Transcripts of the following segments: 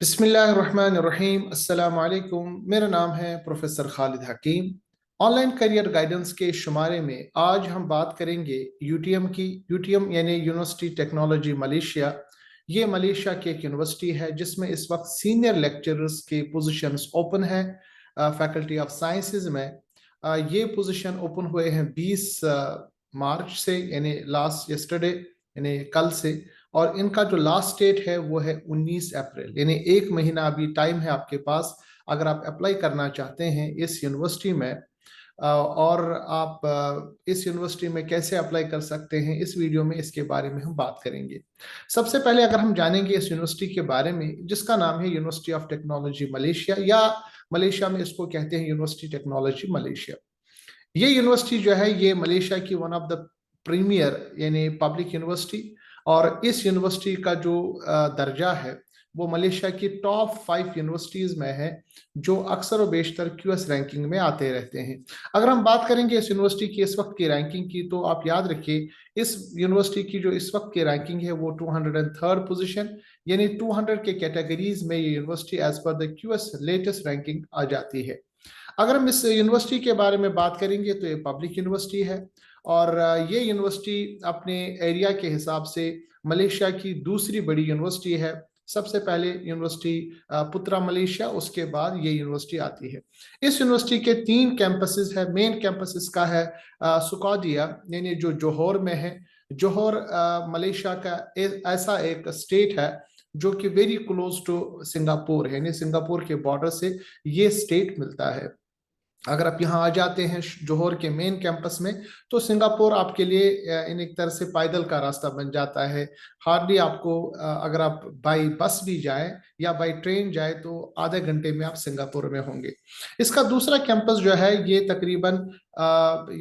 बिस्मिल्लाहिर्रहमानिर्रहीम। अस्सलाम वालेकुम। मेरा नाम है प्रोफेसर खालिद हकीम। ऑनलाइन करियर गाइडेंस के शुमारे में आज हम बात करेंगे यूटीएम की। यूटीएम यानी यूनिवर्सिटी टेक्नोलॉजी मलेशिया। ये मलेशिया की एक यूनिवर्सिटी है जिसमें इस वक्त सीनियर लेक्चरर्स के पोजीशंस ओपन है फैकल्टी ऑफ साइंसेज में। ये पोजीशन ओपन हुए हैं 20 मार्च से, यानी लास्ट यस्टरडे, यानी कल से। और इनका जो लास्ट डेट है वो है 19 अप्रैल, यानी एक महीना अभी टाइम है आपके पास अगर आप अप्लाई करना चाहते हैं इस यूनिवर्सिटी में। और आप इस यूनिवर्सिटी में कैसे अप्लाई कर सकते हैं, इस वीडियो में इसके बारे में हम बात करेंगे। सबसे पहले अगर हम जानेंगे इस यूनिवर्सिटी के बारे में, जिसका नाम है यूनिवर्सिटी ऑफ टेक्नोलॉजी मलेशिया, या मलेशिया में इसको कहते हैं यूनिवर्सिटी टेक्नोलॉजी मलेशिया। ये यूनिवर्सिटी जो है ये मलेशिया की वन ऑफ द प्रीमियर यानी पब्लिक यूनिवर्सिटी। और इस यूनिवर्सिटी का जो दर्जा है वो मलेशिया की टॉप 5 यूनिवर्सिटीज में है, जो अक्सर और बेशतर क्यूएस रैंकिंग में आते रहते हैं। अगर हम बात करेंगे इस यूनिवर्सिटी की इस वक्त की रैंकिंग की, तो आप याद रखिए इस यूनिवर्सिटी की जो इस वक्त की रैंकिंग है वो 203rd पोजीशन, यानी 200 के कैटेगरीज में ये university as per the QS latest ranking आ जाती है। अगर हम इस यूनिवर्सिटी के बारे में बात करेंगे तो ये पब्लिक यूनिवर्सिटी है। और ये यूनिवर्सिटी अपने एरिया के हिसाब से मलेशिया की दूसरी बड़ी यूनिवर्सिटी है। सबसे पहले यूनिवर्सिटी पुत्रा मलेशिया, उसके बाद ये यूनिवर्सिटी आती है। इस यूनिवर्सिटी के 3 कैंपसेस है। मेन कैंपस इसका है सुकादिया, यानी जो जोहर में है। जोहर मलेशिया का ऐसा एक स्टेट है जो कि वेरी क्लोज टू सिंगापुर है, यानी सिंगापुर के बॉर्डर से ये स्टेट मिलता है। अगर आप यहाँ आ जाते हैं जोहर के मेन कैंपस में, तो सिंगापुर आपके लिए इन एक तरह से पैदल का रास्ता बन जाता है। हार्डली आपको अगर आप बाई बस भी जाए या बाई ट्रेन जाए तो आधे घंटे में आप सिंगापुर में होंगे। इसका दूसरा कैंपस जो है ये तकरीबन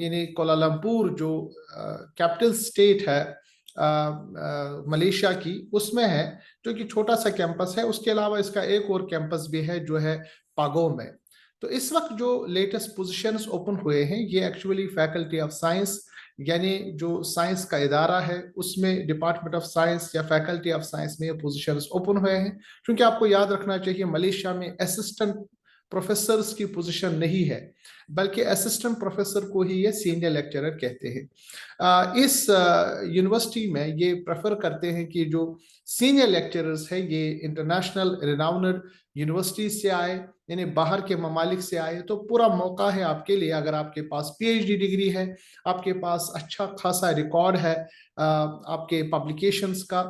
यानी कोलालमपुर जो कैपिटल स्टेट है मलेशिया की, उसमें है, जो कि छोटा सा कैंपस है। उसके अलावा इसका एक और कैंपस भी है जो है पागो में। तो इस वक्त जो लेटेस्ट पोजीशंस ओपन हुए हैं ये एक्चुअली फैकल्टी ऑफ साइंस, यानी जो साइंस का इदारा है उसमें डिपार्टमेंट ऑफ साइंस या फैकल्टी ऑफ साइंस में ये पोजीशंस ओपन हुए हैं। क्योंकि आपको याद रखना चाहिए मलेशिया में असिस्टेंट प्रोफेसर्स की पोजीशन नहीं है, बल्कि असिस्टेंट प्रोफेसर को ही ये सीनियर लेक्चरर कहते हैं। इस यूनिवर्सिटी में ये प्रेफर करते हैं कि जो सीनियर लेक्चरर्स है ये इंटरनेशनल रिनाउंड यूनिवर्सिटी से आए, यानी बाहर के ममालिक से आए। तो पूरा मौका है आपके लिए, अगर आपके पास पीएचडी डिग्री है, आपके पास अच्छा खासा रिकॉर्ड है आपके पब्लिकेशंस का,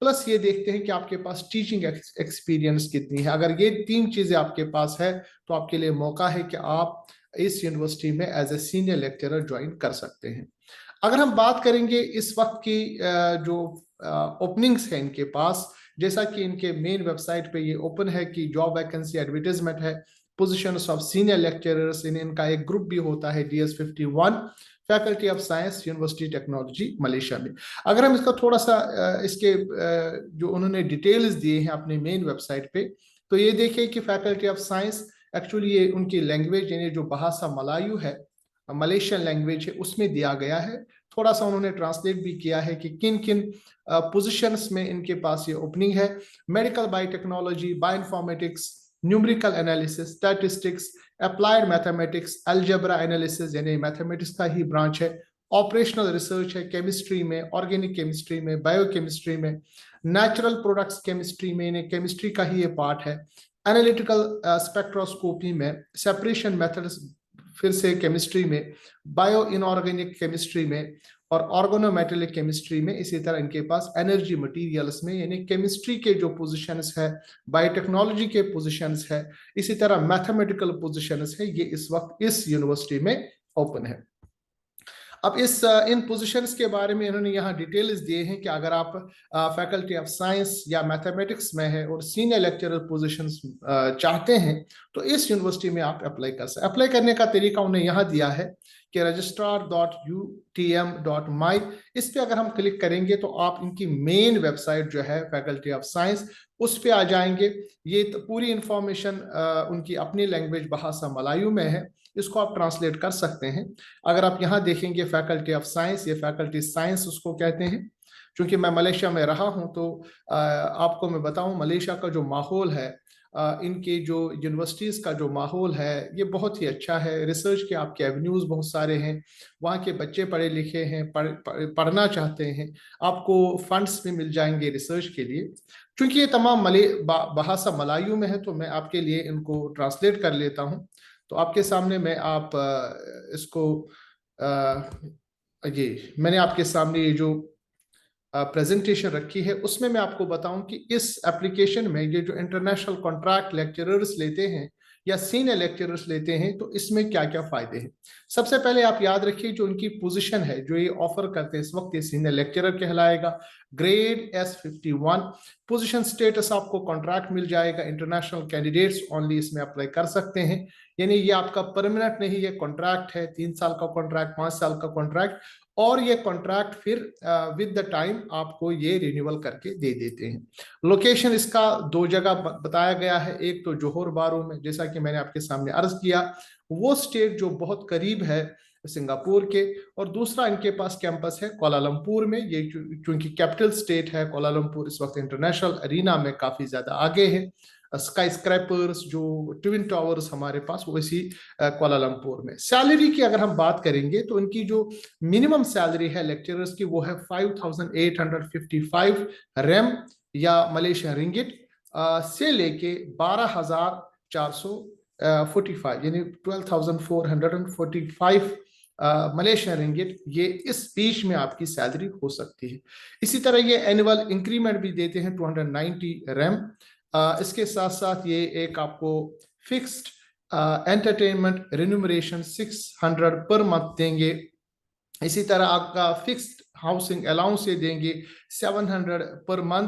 प्लस ये देखते हैं कि आपके पास टीचिंग एक्सपीरियंस कितनी है। अगर ये 3 चीजें आपके पास है तो आपके लिए मौका है कि आप इस यूनिवर्सिटी में as a senior lecturer join कर सकते हैं। अगर हम बात करेंगे इस वक्त की जो ओपनिंग्स है इनके पास, जैसा कि इनके मेन वेबसाइट पे ये ओपन है कि जॉब वैकेंसी एडवर्टाइजमेंट है, पोजीशंस ऑफ सीनियर लेक्चरर्स, इनका एक ग्रुप भी होता है DS51, faculty of science university technology Malaysia में। अगर हम इसका थोड़ा सा इसके जो उन्होंने डिटेल्स दिए हैं अपने मेन वेबसाइट पे, तो ये देखिए कि फैकल्टी ऑफ साइंस एक्चुअली ये उनकी लैंग्वेज यानी जो भाषा मलायू है, मलेशियन लैंग्वेज है, उसमें दिया गया है। थोड़ा सा उन्होंने ट्रांसलेट भी किया है कि किन किन पोजीशंस में इनके पास ये ओपनिंग है। Medical biotechnology, bioinformatics, numerical analysis, statistics, applied mathematics, algebra analysis यानी मैथमेटिक्स का ही ब्रांच है, ऑपरेशनल रिसर्च है केमिस्ट्री में, ऑर्गेनिक केमिस्ट्री में, बायोकेमिस्ट्री में, नेचुरल प्रोडक्ट्स केमिस्ट्री में, यानी केमिस्ट्री का ही ये पार्ट है, एनालिटिकल स्पेक्ट्रोस्कोपी में, सेपरेशन मेथड्स फिर से केमिस्ट्री में, बायो इनऑर्गेनिक केमिस्ट्री में, और ऑर्गेनोमेटेलिक केमिस्ट्री में। इसी तरह इनके पास एनर्जी मटेरियल्स में, यानी केमिस्ट्री के जो पोजीशंस है, बायोटेक्नोलॉजी के पोजीशंस है, इसी तरह मैथमेटिकल पोजीशंस है, ये इस वक्त इस यूनिवर्सिटी में ओपन है। अब इन पोजीशंस के बारे में इन्होंने यहाँ डिटेल्स दिए हैं कि अगर आप फैकल्टी ऑफ साइंस या मैथमेटिक्स में है और सीनियर लेक्चरर पोजीशंस चाहते हैं तो इस यूनिवर्सिटी में आप अप्लाई कर सकते। अप्लाई करने का तरीका उन्हें यहाँ दिया है कि registrar.utm.my, इस पे अगर हम क्लिक करेंगे तो आप इनकी मेन वेबसाइट जो है फैकल्टी ऑफ साइंस, उस पे आ जाएंगे। ये तो पूरी इंफॉर्मेशन उनकी अपनी लैंग्वेज भाषा मलायू में है, इसको आप ट्रांसलेट कर सकते हैं। अगर आप यहाँ देखेंगे फैकल्टी ऑफ साइंस, ये फैकल्टी साइंस उसको कहते हैं। चूंकि मैं मलेशिया में रहा हूं तो आपको मैं बताऊं मलेशिया का जो माहौल है, इनके जो यूनिवर्सिटीज़ का जो माहौल है ये बहुत ही अच्छा है। रिसर्च के आपके एवेन्यूज़ बहुत सारे हैं, वहाँ के बच्चे पढ़े लिखे हैं, पढ़ना चाहते हैं, आपको फंड्स भी मिल जाएंगे रिसर्च के लिए। क्योंकि ये तमाम भाषा मलायू में है तो मैं आपके लिए इनको ट्रांसलेट कर लेता हूँ। तो आपके सामने मैं आप इसको ये मैंने आपके सामने ये जो प्रेजेंटेशन रखी है उसमें मैं आपको बताऊं कि इस एप्लीकेशन में ये जो इंटरनेशनल कॉन्ट्रैक्ट लेक्चरर्स लेते हैं या सीनियर लेक्चरर्स लेते हैं तो इसमें क्या क्या फायदे हैं। सबसे पहले आप याद रखिए जो उनकी पोजीशन है जो ये ऑफर करते हैं इस वक्त, ये सीनियर लेक्चरर कहलाएगा। ग्रेड S51 पोजीशन स्टेटस, आपको कॉन्ट्रैक्ट मिल जाएगा। इंटरनेशनल कैंडिडेट्स ओनली इसमें अप्लाई कर सकते हैं, यानी ये आपका परमानेंट नहीं, ये कॉन्ट्रैक्ट है, 3 साल का कॉन्ट्रैक्ट, 5 साल का कॉन्ट्रैक्ट, और ये कॉन्ट्रैक्ट फिर विद द टाइम आपको ये रिन्यूअल करके दे देते हैं। लोकेशन इसका 2 जगह बताया गया है, एक तो जोहर बारू में, जैसा कि मैंने आपके सामने अर्ज किया, वो स्टेट जो बहुत करीब है सिंगापुर के, और दूसरा इनके पास कैंपस है कोलालमपुर में। ये चूंकि कैपिटल स्टेट है कोलालमपुर, इस वक्त इंटरनेशनल अरीना में काफी ज्यादा आगे है। स्काई स्क्रैपर्स जो ट्विन टावर्स हमारे पास वो इसी कोलालमपुर में। सैलरी की अगर हम बात करेंगे तो इनकी जो मिनिमम सैलरी है लेक्चरर्स की वो है 5855 रैम या मलेशियन रिंगिट से लेके 12,445 यानी 12,445 मलेशियन रिंगिट, ये इस बीच में आपकी सैलरी हो सकती है। इसी तरह ये एनुअल इंक्रीमेंट भी देते हैं 290 रैम। इसके साथ साथ ये एक आपको fixed entertainment remuneration 600 per month देंगे। इसी तरह आपका फिक्स्ड हाउसिंग अलाउंस ये देंगे 700 पर मंथ,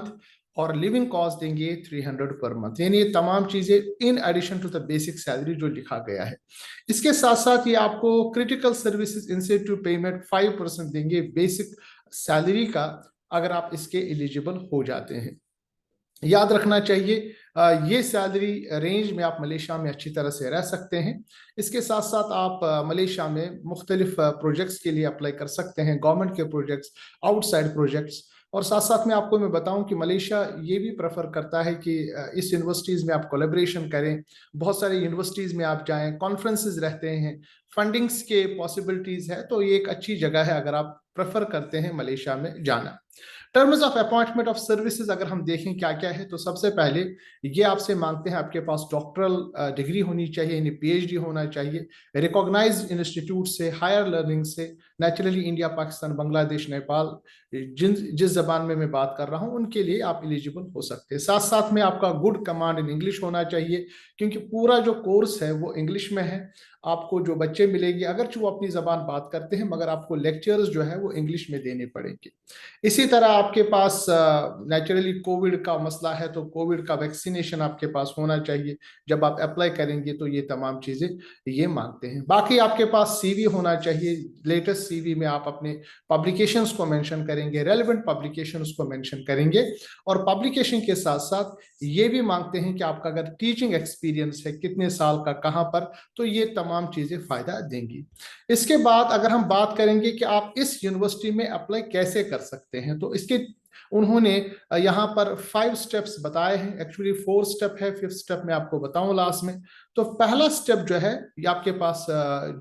और लिविंग कॉस्ट देंगे 300 पर मंथ। यानी ये तमाम चीजें in addition to the basic salary जो लिखा गया है। इसके साथ साथ ये आपको क्रिटिकल सर्विसेज इंसेंटिव पेमेंट 5% देंगे बेसिक सैलरी का, अगर आप इसके एलिजिबल हो जाते हैं। याद रखना चाहिए ये सैलरी रेंज में आप मलेशिया में अच्छी तरह से रह सकते हैं। इसके साथ साथ आप मलेशिया में मुख्तलिफ प्रोजेक्ट्स के लिए अप्लाई कर सकते हैं, गवर्नमेंट के प्रोजेक्ट्स, आउटसाइड प्रोजेक्ट्स। और साथ साथ में आपको मैं बताऊं कि मलेशिया ये भी प्रेफर करता है कि इस यूनिवर्सिटीज़ में आप कोलेब्रेशन करें, बहुत सारे यूनिवर्सिटीज़ में आप जाएं, कॉन्फ्रेंसेज रहते हैं, फंडिंग्स के पॉसिबिलिटीज़ है, तो ये एक अच्छी जगह है अगर आप प्रेफर करते हैं मलेशिया में जाना। Terms of appointment of services अगर हम देखें क्या क्या है, तो सबसे पहले ये आपसे मांगते हैं आपके पास डॉक्टरल डिग्री होनी चाहिए, यानी PhD होना चाहिए, रिकॉग्नाइज्ड इंस्टीट्यूट से, हायर लर्निंग से, नेचुरली इंडिया, पाकिस्तान, बांग्लादेश, नेपाल, जिस जबान में मैं बात कर रहा हूँ उनके लिए आप एलिजिबल हो सकते हैं। साथ साथ में आपका गुड कमांड इन इंग्लिश होना चाहिए, क्योंकि पूरा जो कोर्स है वो इंग्लिश में है। आपको जो बच्चे मिलेंगे अगर वो अपनी जबान बात करते हैं, मगर आपको लेक्चर्स जो है वो इंग्लिश में देने पड़ेंगे। इसी तरह आपके पास नेचुरली कोविड का मसला है, तो कोविड का वैक्सीनेशन आपके पास होना चाहिए जब आप अप्लाई करेंगे, तो ये तमाम चीजें ये मांगते हैं। बाकी आपके पास CV होना चाहिए, लेटेस्ट CV में आप अपने पब्लिकेशंस को मेंशन करेंगे, रेलेवेंट पब्लिकेशंस को मेंशन करेंगे, और पब्लिकेशन के साथ साथ ये भी मांगते हैं कि आपका अगर टीचिंग एक्सपीरियंस है कितने साल का, कहाँ पर, तो ये तमाम चीजें फायदा देंगी। इसके बाद अगर हम बात करेंगे कि आप इस यूनिवर्सिटी में अप्लाई कैसे कर सकते हैं, तो इसके उन्होंने यहाँ पर 5 स्टेप्स बताए हैं, एक्चुअली 4 स्टेप है, 5th स्टेप में आपको बताऊं लास्ट में। तो पहला स्टेप जो है ये आपके पास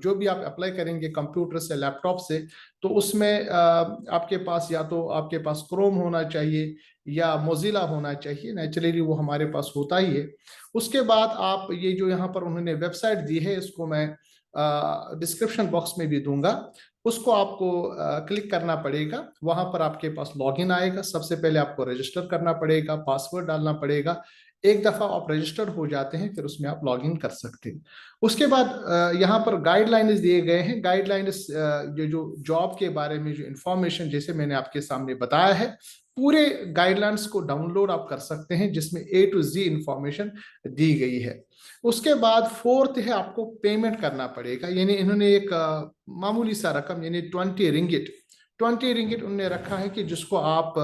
जो भी आप अप्लाई करेंगे कंप्यूटर से, लैपटॉप से, तो उसमें आपके पास या तो आपके पास क्रोम होना चाहिए या मोजिला होना चाहिए, नेचुरली वो हमारे पास होता ही है। उसके बाद आप ये जो यहाँ पर उन्होंने वेबसाइट दी है, इसको मैं डिस्क्रिप्शन बॉक्स में भी दूंगा, उसको आपको क्लिक करना पड़ेगा। वहां पर आपके पास लॉगिन आएगा, सबसे पहले आपको रजिस्टर करना पड़ेगा, पासवर्ड डालना पड़ेगा। एक दफा आप रजिस्टर्ड हो जाते हैं फिर उसमें आप लॉगिन कर सकते हैं। उसके बाद यहाँ पर गाइडलाइंस दिए गए हैं। गाइडलाइंस ये जो जॉब के बारे में जो इंफॉर्मेशन जैसे मैंने आपके सामने बताया है, पूरे गाइडलाइंस को डाउनलोड आप कर सकते हैं, जिसमें A to Z इंफॉर्मेशन दी गई है। उसके बाद 4th है, आपको पेमेंट करना पड़ेगा, यानी इन्होंने एक मामूली सा रकम यानी 20 रिंगिट उन्होंने रखा है कि जिसको आप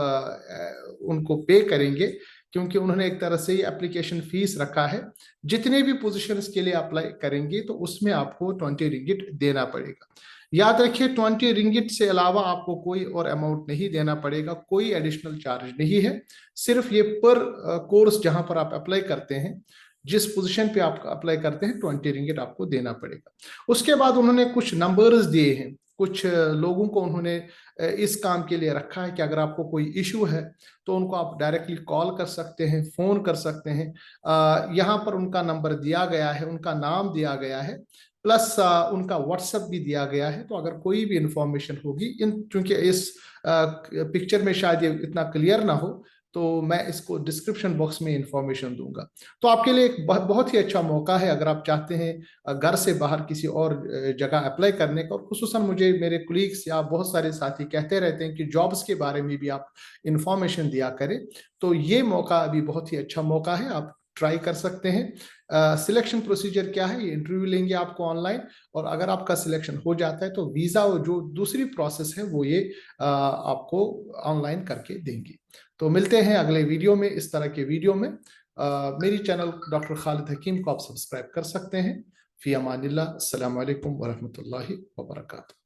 उनको पे करेंगे। क्योंकि उन्होंने एक तरह से एप्लीकेशन फीस रखा है। जितने भी पोजीशंस के लिए अप्लाई करेंगे तो उसमें आपको 20 रिंगिट देना पड़ेगा। याद रखिए 20 रिंगिट से अलावा आपको कोई और अमाउंट नहीं देना पड़ेगा, कोई एडिशनल चार्ज नहीं है। सिर्फ ये पर कोर्स जहां पर आप अप्लाई करते हैं, जिस पोजीशन पे आप अप्लाई करते हैं, 20 रिंगिट आपको देना पड़ेगा। उसके बाद उन्होंने कुछ नंबर्स दिए हैं, कुछ लोगों को उन्होंने इस काम के लिए रखा है कि अगर आपको कोई इशू है तो उनको आप डायरेक्टली कॉल कर सकते हैं, फोन कर सकते हैं। यहाँ पर उनका नंबर दिया गया है, उनका नाम दिया गया है, प्लस उनका व्हाट्सएप भी दिया गया है। तो अगर कोई भी इंफॉर्मेशन होगी, इन चूंकि इस पिक्चर में शायद ये इतना क्लियर ना हो, तो मैं इसको डिस्क्रिप्शन बॉक्स में इंफॉर्मेशन दूंगा। तो आपके लिए एक बहुत ही अच्छा मौका है अगर आप चाहते हैं घर से बाहर किसी और जगह अप्लाई करने का। और खुसूसन मुझे मेरे कुलीग्स या बहुत सारे साथी कहते रहते हैं कि जॉब्स के बारे में भी आप इंफॉर्मेशन दिया करें। तो ये मौका अभी बहुत ही अच्छा मौका है, आप ट्राई कर सकते हैं। सिलेक्शन प्रोसीजर क्या है, ये इंटरव्यू लेंगे आपको ऑनलाइन, और अगर आपका सिलेक्शन हो जाता है तो वीजा और जो दूसरी प्रोसेस है वो ये आपको ऑनलाइन करके देंगे। तो मिलते हैं अगले वीडियो में, इस तरह के वीडियो में। मेरी चैनल डॉक्टर खालिद हकीम को आप सब्सक्राइब कर सकते हैं। फी अमानिल्लाह, अस्सलाम वालेकुम वरहमतुल्लाहि वबरकातुहू।